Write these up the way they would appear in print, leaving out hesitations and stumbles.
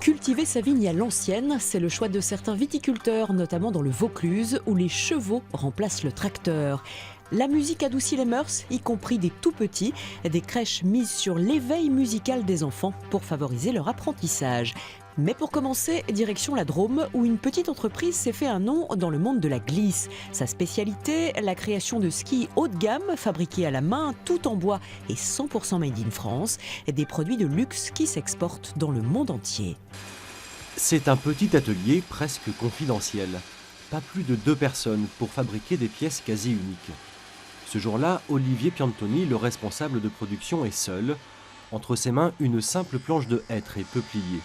Cultiver sa vigne à l'ancienne, c'est le choix de certains viticulteurs, notamment dans le Vaucluse, où les chevaux remplacent le tracteur. La musique adoucit les mœurs, y compris des tout-petits. Des crèches misent sur l'éveil musical des enfants pour favoriser leur apprentissage. Mais pour commencer, direction la Drôme, où une petite entreprise s'est fait un nom dans le monde de la glisse. Sa spécialité, la création de skis haut de gamme, fabriqués à la main, tout en bois et 100% made in France. Des produits de luxe qui s'exportent dans le monde entier. C'est un petit atelier presque confidentiel. Pas plus de 2 personnes pour fabriquer des pièces quasi uniques. Ce jour-là, Olivier Piantoni, le responsable de production, est seul. Entre ses mains, une simple planche de hêtre et peuplier.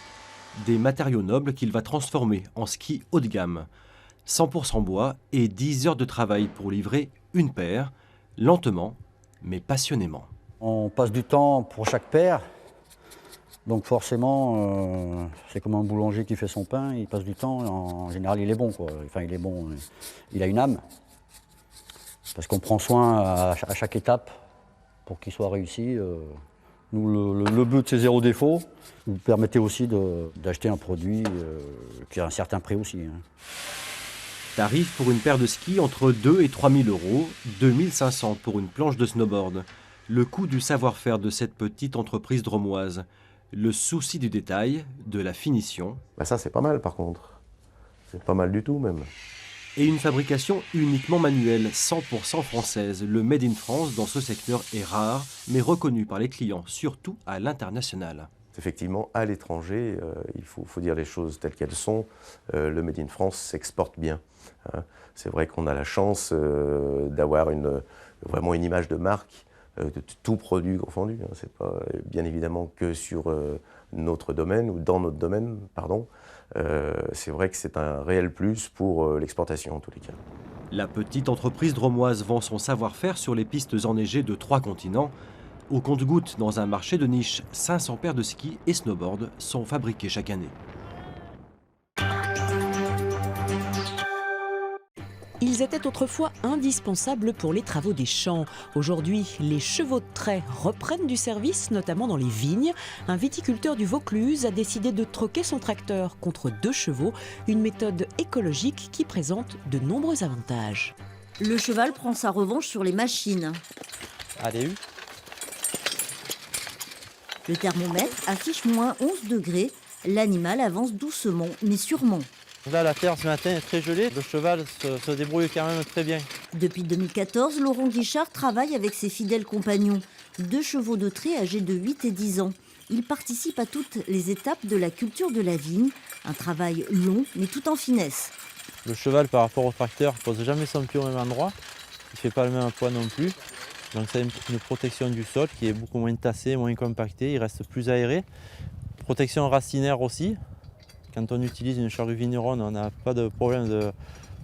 Des matériaux nobles qu'il va transformer en ski haut de gamme. 100% bois et 10 heures de travail pour livrer une paire, lentement mais passionnément. On passe du temps pour chaque paire, donc forcément, c'est comme un boulanger qui fait son pain, il passe du temps, en général il est bon, quoi. Enfin il est bon, il a une âme, parce qu'on prend soin à chaque étape pour qu'il soit réussi. Nous, le but, c'est 0 défaut. Vous permettez aussi d'acheter un produit qui a un certain prix aussi. Tarif pour une paire de skis entre 2 et 3 000 euros, 2 500 pour une planche de snowboard. Le coût du savoir-faire de cette petite entreprise drômoise. Le souci du détail, de la finition. Ça, c'est pas mal par contre. C'est pas mal du tout même. Et une fabrication uniquement manuelle, 100% française. Le Made in France dans ce secteur est rare, mais reconnu par les clients, surtout à l'international. Effectivement, à l'étranger, il faut dire les choses telles qu'elles sont. Le Made in France s'exporte bien. C'est vrai qu'on a la chance d'avoir vraiment une image de marque, de tout produit confondu. C'est pas bien évidemment que sur notre domaine, ou dans notre domaine, pardon. C'est vrai que c'est un réel plus pour l'exportation en tous les cas. La petite entreprise drômoise vend son savoir-faire sur les pistes enneigées de 3 continents. Au compte-gouttes, dans un marché de niche, 500 paires de skis et snowboard sont fabriquées chaque année. Ils étaient autrefois indispensables pour les travaux des champs. Aujourd'hui, les chevaux de trait reprennent du service, notamment dans les vignes. Un viticulteur du Vaucluse a décidé de troquer son tracteur contre 2 chevaux, une méthode écologique qui présente de nombreux avantages. Le cheval prend sa revanche sur les machines. Allez, Le thermomètre affiche moins 11 degrés. L'animal avance doucement mais sûrement. là, la terre ce matin est très gelée. Le cheval se débrouille quand même très bien. Depuis 2014, Laurent Guichard travaille avec ses fidèles compagnons. 2 chevaux de trait âgés de 8 et 10 ans. Ils participent à toutes les étapes de la culture de la vigne. Un travail long mais tout en finesse. Le cheval, par rapport au tracteur, ne pose jamais son pied au même endroit. Il ne fait pas le même poids non plus. Donc c'est une protection du sol qui est beaucoup moins tassée, moins compactée. Il reste plus aéré. Protection racinaire aussi. Quand on utilise une charrue vigneronne, on n'a pas de problème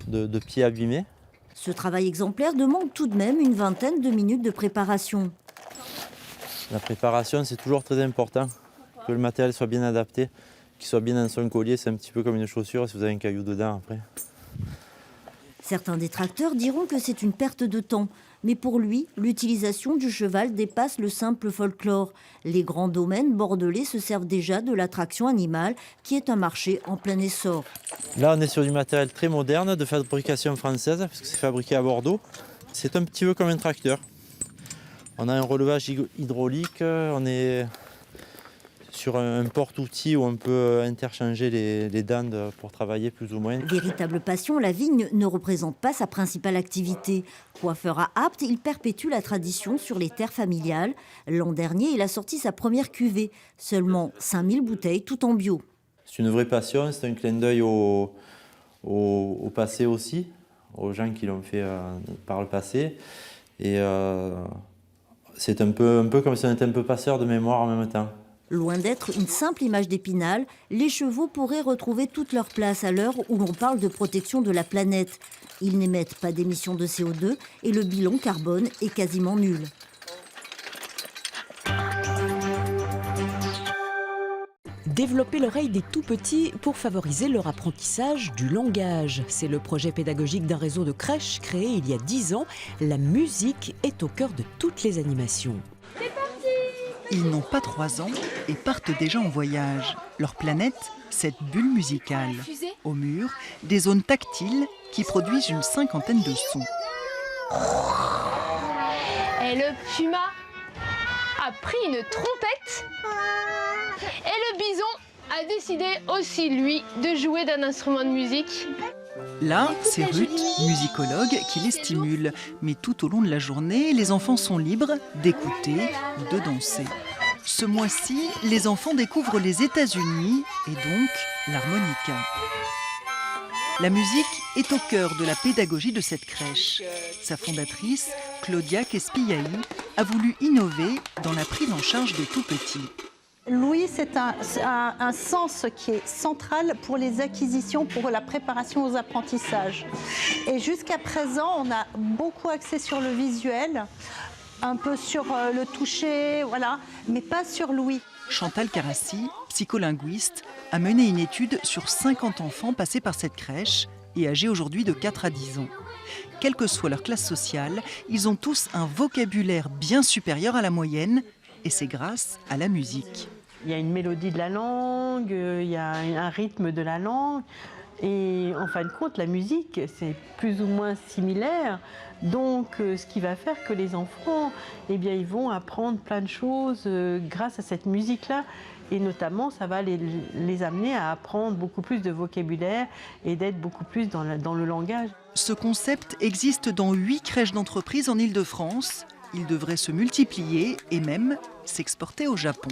de pieds abîmés. Ce travail exemplaire demande tout de même une vingtaine de minutes de préparation. La préparation, c'est toujours très important. Que le matériel soit bien adapté, qu'il soit bien dans son collier. C'est un petit peu comme une chaussure si vous avez un caillou dedans après. Certains détracteurs diront que c'est une perte de temps. Mais pour lui, l'utilisation du cheval dépasse le simple folklore. Les grands domaines bordelais se servent déjà de l'attraction animale, qui est un marché en plein essor. Là, on est sur du matériel très moderne, de fabrication française, parce que c'est fabriqué à Bordeaux. C'est un petit peu comme un tracteur. On a un relevage hydraulique, on est sur un porte-outil où on peut interchanger les dents pour travailler plus ou moins. Véritable passion, la vigne ne représente pas sa principale activité. Coiffeur à Apt, il perpétue la tradition sur les terres familiales. L'an dernier, il a sorti sa première cuvée. Seulement 5000 bouteilles, tout en bio. C'est une vraie passion, c'est un clin d'œil au passé aussi, aux gens qui l'ont fait par le passé. Et c'est un peu comme si on était un peu passeur de mémoire en même temps. Loin d'être une simple image d'Épinal, les chevaux pourraient retrouver toute leur place à l'heure où l'on parle de protection de la planète. Ils n'émettent pas d'émissions de CO2 et le bilan carbone est quasiment nul. Développer l'oreille des tout-petits pour favoriser leur apprentissage du langage. C'est le projet pédagogique d'un réseau de crèches créé il y a 10 ans. La musique est au cœur de toutes les animations. C'est parti! Ils n'ont pas 3 ans et partent déjà en voyage. Leur planète, cette bulle musicale. Au mur, des zones tactiles qui produisent une 50aine de sons. Et le puma a pris une trompette et le bison a décidé aussi, lui, de jouer d'un instrument de musique. Là, c'est Ruth, musicologue, qui les stimule. Mais tout au long de la journée, les enfants sont libres d'écouter ou de danser. Ce mois-ci, les enfants découvrent les États-Unis et donc l'harmonica. La musique est au cœur de la pédagogie de cette crèche. Sa fondatrice, Claudia Kespiaï, a voulu innover dans la prise en charge des tout-petits. L'ouïe, c'est un sens qui est central pour les acquisitions, pour la préparation aux apprentissages. Et jusqu'à présent, on a beaucoup axé sur le visuel, un peu sur le toucher, voilà, mais pas sur l'ouïe. Chantal Carassi, psycholinguiste, a mené une étude sur 50 enfants passés par cette crèche et âgés aujourd'hui de 4 à 10 ans. Quelle que soit leur classe sociale, ils ont tous un vocabulaire bien supérieur à la moyenne et c'est grâce à la musique. Il y a une mélodie de la langue, il y a un rythme de la langue. Et en fin de compte, la musique, c'est plus ou moins similaire. Donc, ce qui va faire que les enfants, eh bien, ils vont apprendre plein de choses grâce à cette musique-là. Et notamment, ça va les amener à apprendre beaucoup plus de vocabulaire et d'être beaucoup plus dans le langage. Ce concept existe dans 8 crèches d'entreprise en Île-de-France. Il devrait se multiplier et même s'exporter au Japon.